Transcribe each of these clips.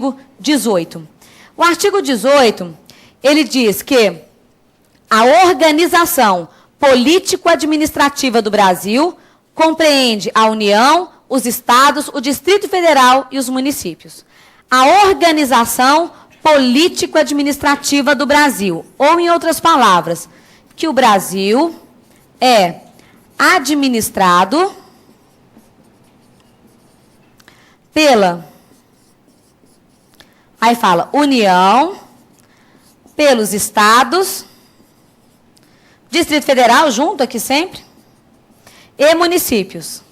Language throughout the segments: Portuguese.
artigo 18. O artigo 18, ele diz que a organização político-administrativa do Brasil compreende a União, os estados, o Distrito Federal e os municípios. A organização político-administrativa do Brasil, ou em outras palavras, que o Brasil é administrado pela, aí fala, União, pelos estados, Distrito Federal, junto aqui sempre, e municípios.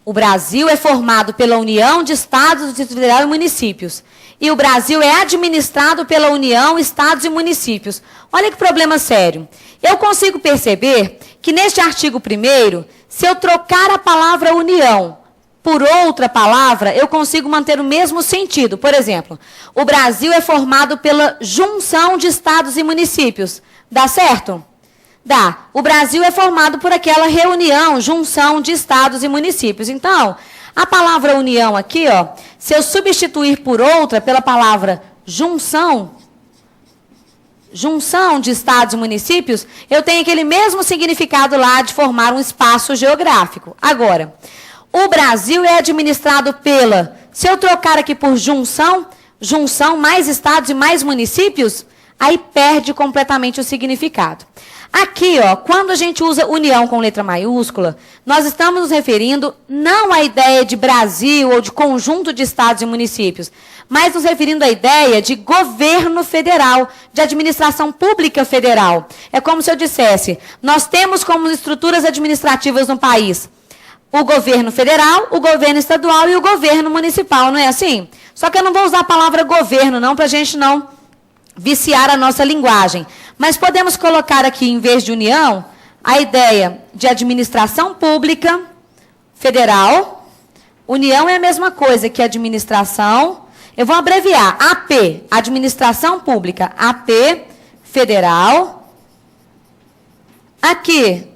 O Brasil é formado pela União de Estados, Distrito Federal e municípios. E o Brasil é administrado pela União, Estados e municípios. Olha que problema sério. Eu consigo perceber que neste artigo 1º, se eu trocar a palavra União por outra palavra, eu consigo manter o mesmo sentido. Por exemplo, o Brasil é formado pela junção de estados e municípios. Dá certo? Dá. O Brasil é formado por aquela reunião, junção de estados e municípios. Então, a palavra união aqui, ó, se eu substituir por outra, pela palavra junção de estados e municípios, eu tenho aquele mesmo significado lá de formar um espaço geográfico. Agora, o Brasil é administrado pela, se eu trocar aqui por junção mais estados e mais municípios, aí perde completamente o significado. Aqui, ó, quando a gente usa união com letra maiúscula, nós estamos nos referindo não à ideia de Brasil ou de conjunto de estados e municípios, mas nos referindo à ideia de governo federal, de administração pública federal. É como se eu dissesse, nós temos como estruturas administrativas no país o governo federal, o governo estadual e o governo municipal, não é assim? Só que eu não vou usar a palavra governo, não, para a gente não viciar a nossa linguagem. Mas podemos colocar aqui, em vez de união, a ideia de administração pública federal. União é a mesma coisa que administração. Eu vou abreviar. AP, administração pública. AP, federal. Aqui,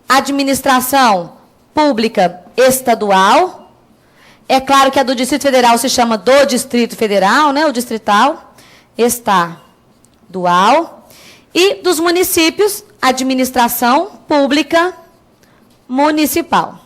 administração pública estadual. É claro que a do Distrito Federal se chama do Distrito Federal, né? O distrital. Estadual. E dos municípios, administração pública municipal.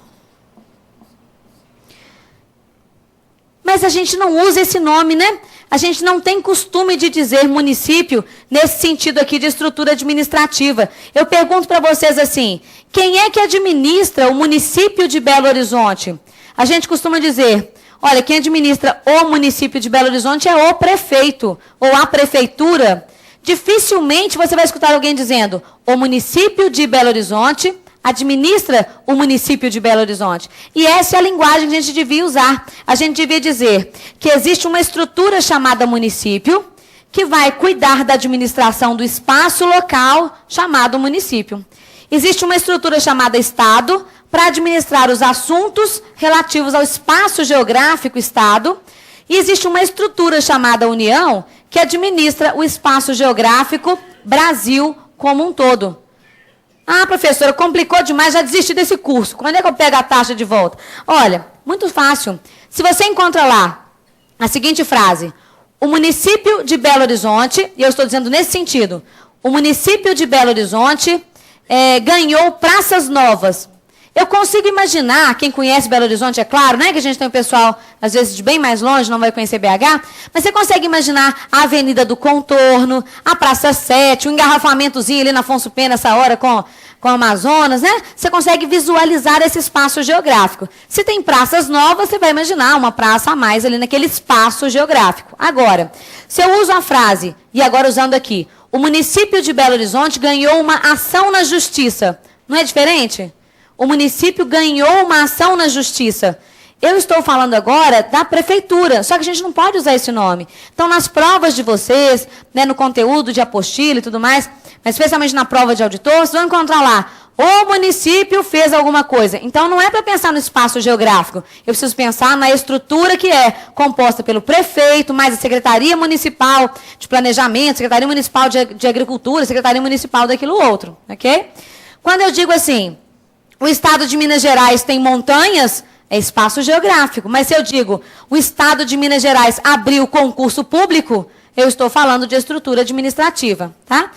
Mas a gente não usa esse nome, né? A gente não tem costume de dizer município nesse sentido aqui de estrutura administrativa. Eu pergunto para vocês assim, quem é que administra o município de Belo Horizonte? A gente costuma dizer, olha, quem administra o município de Belo Horizonte é o prefeito ou a prefeitura. Dificilmente você vai escutar alguém dizendo, o município de Belo Horizonte administra o município de Belo Horizonte. E essa é a linguagem que a gente devia usar. A gente devia dizer que existe uma estrutura chamada município, que vai cuidar da administração do espaço local chamado município. Existe uma estrutura chamada Estado, para administrar os assuntos relativos ao espaço geográfico Estado. E existe uma estrutura chamada União, que administra o espaço geográfico Brasil como um todo. Ah, professora, complicou demais, já desisti desse curso. Quando é que eu pego a taxa de volta? Olha, muito fácil. Se você encontra lá a seguinte frase, o município de Belo Horizonte, e eu estou dizendo nesse sentido, o município de Belo Horizonte ganhou praças novas. Eu consigo imaginar, quem conhece Belo Horizonte, é claro, né, que a gente tem um pessoal, às vezes, de bem mais longe, não vai conhecer BH, mas você consegue imaginar a Avenida do Contorno, a Praça 7, o engarrafamentozinho ali na Afonso Pena, essa hora com o Amazonas, né? Você consegue visualizar esse espaço geográfico. Se tem praças novas, você vai imaginar uma praça a mais ali naquele espaço geográfico. Agora, se eu uso a frase, e agora usando aqui, o município de Belo Horizonte ganhou uma ação na justiça, não é diferente? O município ganhou uma ação na justiça. Eu estou falando agora da prefeitura, só que a gente não pode usar esse nome. Então, nas provas de vocês, né, no conteúdo de apostila e tudo mais, mas especialmente na prova de auditor, vocês vão encontrar lá, o município fez alguma coisa. Então, não é para pensar no espaço geográfico. Eu preciso pensar na estrutura que é composta pelo prefeito, mais a Secretaria Municipal de Planejamento, Secretaria Municipal de Agricultura, Secretaria Municipal daquilo outro, ok? Quando eu digo assim, o estado de Minas Gerais tem montanhas, É espaço geográfico. Mas se eu digo, o Estado de Minas Gerais abriu concurso público, eu estou falando de estrutura administrativa, tá?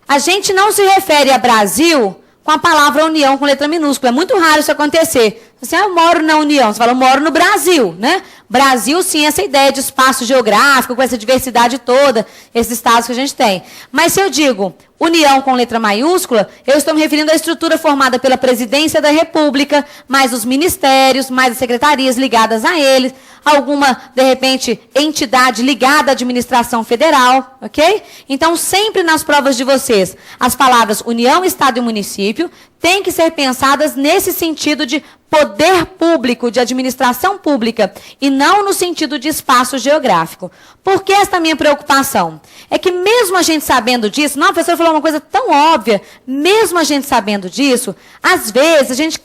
A gente não se refere a Brasil com a palavra União com letra minúscula. É muito raro isso acontecer. Você, eu moro na União. Você fala, eu moro no Brasil, né? Brasil, sim, essa ideia de espaço geográfico, com essa diversidade toda, esses estados que a gente tem. Mas se eu digo União com letra maiúscula, eu estou me referindo à estrutura formada pela Presidência da República, mais os ministérios, mais as secretarias ligadas a eles, alguma, de repente, entidade ligada à administração federal, ok? Então, sempre nas provas de vocês, as palavras União, Estado e Município têm que ser pensadas nesse sentido de poder público, de administração pública, e não no sentido de espaço geográfico. Por que esta minha preocupação? É que mesmo a gente sabendo disso, não, a professora falou uma coisa tão óbvia, mesmo a gente sabendo disso, às vezes a gente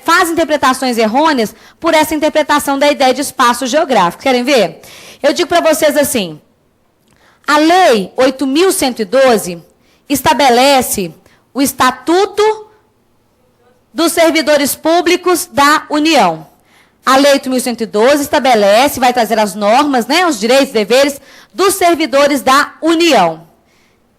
faz interpretações errôneas por essa interpretação da ideia de espaço geográfico. Querem ver? Eu digo para vocês assim, a Lei 8.112 estabelece o Estatuto dos Servidores Públicos da União. A Lei 8.112 estabelece, vai trazer as normas, né, os direitos e deveres dos servidores da União.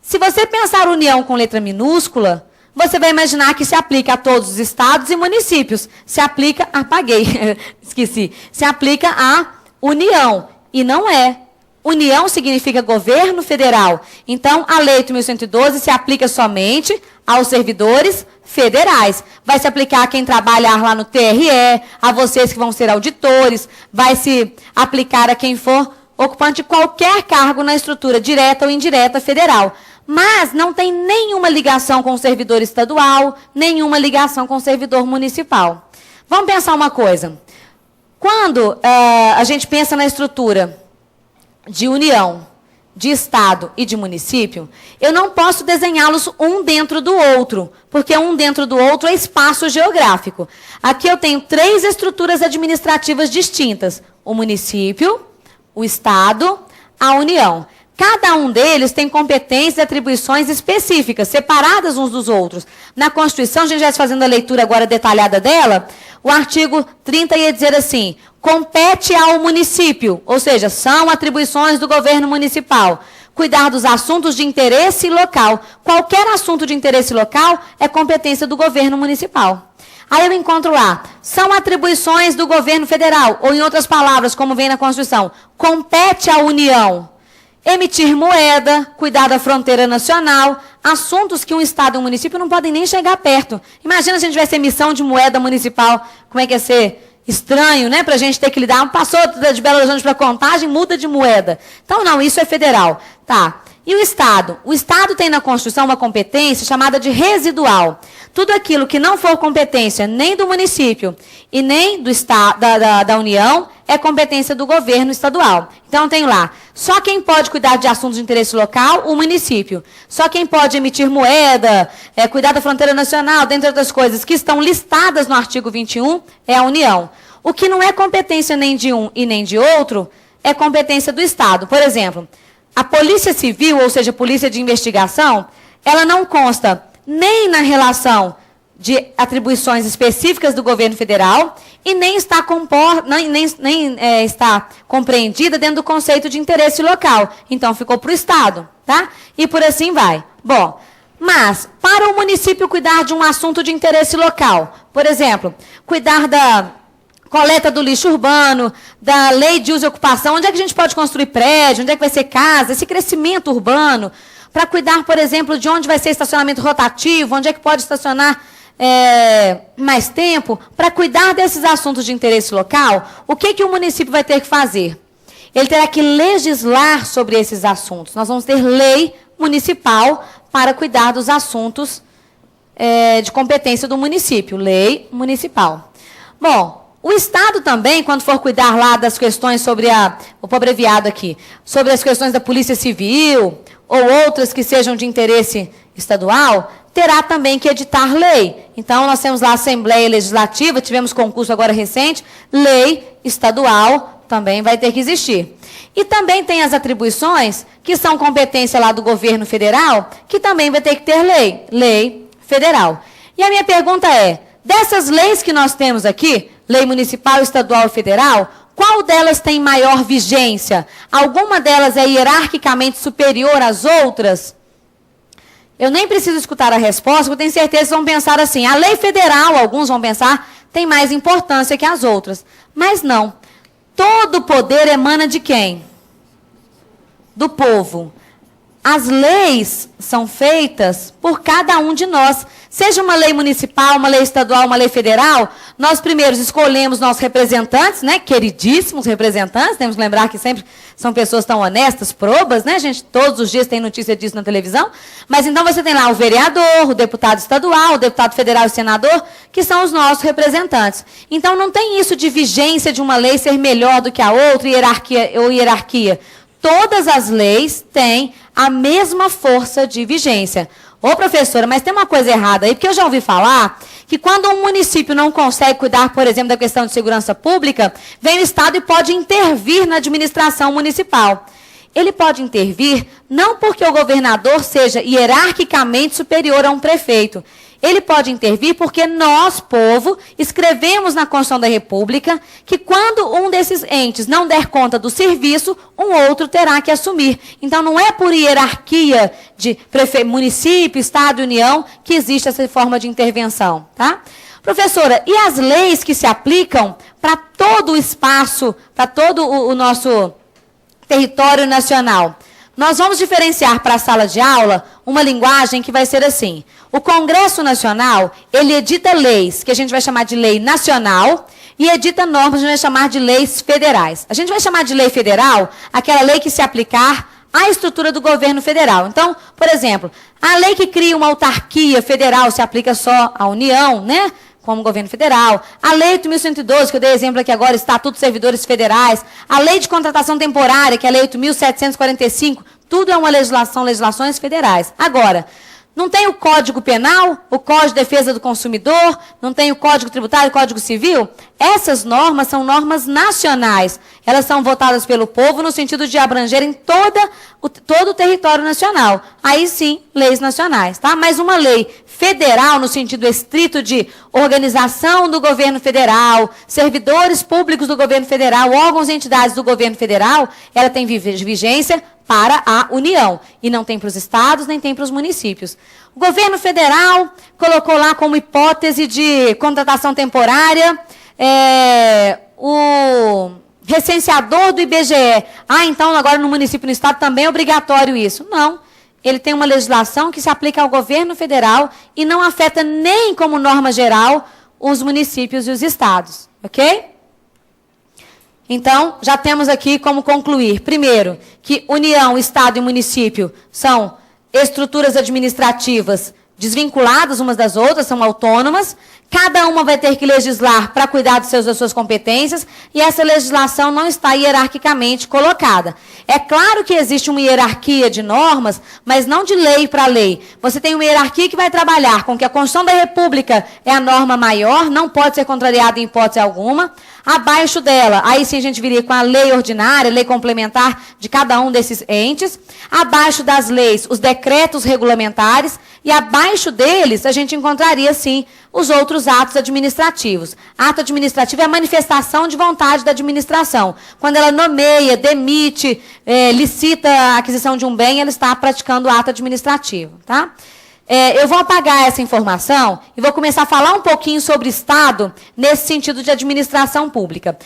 Se você pensar União com letra minúscula, você vai imaginar que se aplica a todos os estados e municípios. Se aplica, esqueci. Se aplica à União, e não é. União significa governo federal. Então, a Lei 8.112 se aplica somente aos servidores federais. Vai se aplicar a quem trabalhar lá no TRE, a vocês que vão ser auditores, vai se aplicar a quem for ocupante de qualquer cargo na estrutura direta ou indireta federal. Mas não tem nenhuma ligação com o servidor estadual, nenhuma ligação com o servidor municipal. Vamos pensar uma coisa. Quando a gente pensa na estrutura de União, de Estado e de município, eu não posso desenhá-los um dentro do outro, porque um dentro do outro é espaço geográfico. Aqui eu tenho 3 estruturas administrativas distintas: o município, o Estado, a União. Cada um deles tem competências e atribuições específicas, separadas uns dos outros. Na Constituição, a gente já está fazendo a leitura agora detalhada dela, o artigo 30 ia dizer assim: compete ao município, ou seja, são atribuições do governo municipal, cuidar dos assuntos de interesse local. Qualquer assunto de interesse local é competência do governo municipal. Aí eu encontro lá, são atribuições do governo federal, ou em outras palavras, como vem na Constituição, compete à União emitir moeda, cuidar da fronteira nacional, assuntos que um estado e um município não podem nem chegar perto. Imagina se a gente tivesse emissão de moeda municipal, como é que ia ser estranho, né? Para a gente ter que lidar. Passou de Belo Horizonte para Contagem, muda de moeda. Então, não, isso é federal. Tá. E o Estado? O Estado tem na Constituição uma competência chamada de residual. Tudo aquilo que não for competência nem do município e nem do Estado, da União, é competência do governo estadual. Então, eu tenho lá, só quem pode cuidar de assuntos de interesse local, o município. Só quem pode emitir moeda, cuidar da fronteira nacional, dentre outras coisas, que estão listadas no artigo 21, é a União. O que não é competência nem de um e nem de outro, é competência do Estado. Por exemplo, a Polícia Civil, ou seja, a Polícia de Investigação, ela não consta nem na relação de atribuições específicas do governo federal e nem está compreendida dentro do conceito de interesse local. Então, ficou para o Estado, tá? E por assim vai. Bom, mas, para o município cuidar de um assunto de interesse local, por exemplo, cuidar da coleta do lixo urbano, da lei de uso e ocupação, onde é que a gente pode construir prédio, onde é que vai ser casa, esse crescimento urbano, para cuidar, por exemplo, de onde vai ser estacionamento rotativo, onde é que pode estacionar mais tempo, para cuidar desses assuntos de interesse local, o que o município vai ter que fazer? Ele terá que legislar sobre esses assuntos. Nós vamos ter lei municipal para cuidar dos assuntos de competência do município, lei municipal. Bom, o Estado também, quando for cuidar lá das questões sobre vou abreviado aqui, sobre as questões da Polícia Civil ou outras que sejam de interesse estadual, terá também que editar lei. Então, nós temos lá a Assembleia Legislativa, tivemos concurso agora recente, lei estadual também vai ter que existir. E também tem as atribuições, que são competência lá do governo federal, que também vai ter que ter lei federal. E a minha pergunta é, dessas leis que nós temos aqui, lei municipal, estadual e federal, qual delas tem maior vigência? Alguma delas é hierarquicamente superior às outras? Eu nem preciso escutar a resposta, porque eu tenho certeza que vão pensar assim, a lei federal, alguns vão pensar, tem mais importância que as outras. Mas não. Todo poder emana de quem? Do povo. As leis são feitas por cada um de nós. Seja uma lei municipal, uma lei estadual, uma lei federal, nós primeiro escolhemos nossos representantes, né? Queridíssimos representantes, temos que lembrar que sempre são pessoas tão honestas, probas, né, gente? Todos os dias tem notícia disso na televisão. Mas então você tem lá o vereador, o deputado estadual, o deputado federal e o senador, que são os nossos representantes. Então não tem isso de vigência de uma lei ser melhor do que a outra, hierarquia. Todas as leis têm a mesma força de vigência. Ô, professora, mas tem uma coisa errada aí, porque eu já ouvi falar que quando um município não consegue cuidar, por exemplo, da questão de segurança pública, vem o Estado e pode intervir na administração municipal. Ele pode intervir não porque o governador seja hierarquicamente superior a um prefeito. Ele pode intervir porque nós, povo, escrevemos na Constituição da República que quando um desses entes não der conta do serviço, um outro terá que assumir. Então, não é por hierarquia de município, Estado e União que existe essa forma de intervenção, tá? Professora, e as leis que se aplicam para todo o espaço, para todo o nosso território nacional? Nós vamos diferenciar para a sala de aula uma linguagem que vai ser assim. O Congresso Nacional, ele edita leis, que a gente vai chamar de lei nacional, e edita normas que a gente vai chamar de leis federais. A gente vai chamar de lei federal aquela lei que se aplicar à estrutura do governo federal. Então, por exemplo, a lei que cria uma autarquia federal se aplica só à União, né? Como governo federal, a lei 8.112, que eu dei exemplo aqui agora, Estatuto dos Servidores Federais, a lei de contratação temporária, que é a lei 8.745, tudo é uma legislações federais. Agora, não tem o Código Penal, o Código de Defesa do Consumidor, não tem o Código Tributário, o Código Civil? Essas normas são normas nacionais. Elas são votadas pelo povo no sentido de abrangerem todo o território nacional. Aí sim, leis nacionais, tá? Mas uma lei federal, no sentido estrito de organização do governo federal, servidores públicos do governo federal, órgãos e entidades do governo federal, ela tem vigência para a União. E não tem para os estados, nem tem para os municípios. O governo federal colocou lá como hipótese de contratação temporária o recenseador do IBGE. Ah, então agora no município e no estado também é obrigatório isso. Não. Ele tem uma legislação que se aplica ao governo federal e não afeta nem como norma geral os municípios e os estados. Ok? Então, já temos aqui como concluir. Primeiro, que União, Estado e município são estruturas administrativas desvinculadas umas das outras, são autônomas. Cada uma vai ter que legislar para cuidar das suas competências e essa legislação não está hierarquicamente colocada. É claro que existe uma hierarquia de normas, mas não de lei para lei. Você tem uma hierarquia que vai trabalhar com que a Constituição da República é a norma maior, não pode ser contrariada em hipótese alguma. Abaixo dela, aí sim a gente viria com a lei ordinária, lei complementar de cada um desses entes. Abaixo das leis, os decretos regulamentares. E abaixo deles, a gente encontraria, sim, os outros atos administrativos. Ato administrativo é a manifestação de vontade da administração. Quando ela nomeia, demite, licita a aquisição de um bem, ela está praticando o ato administrativo, tá? Eu vou apagar essa informação e vou começar a falar um pouquinho sobre Estado nesse sentido de administração pública.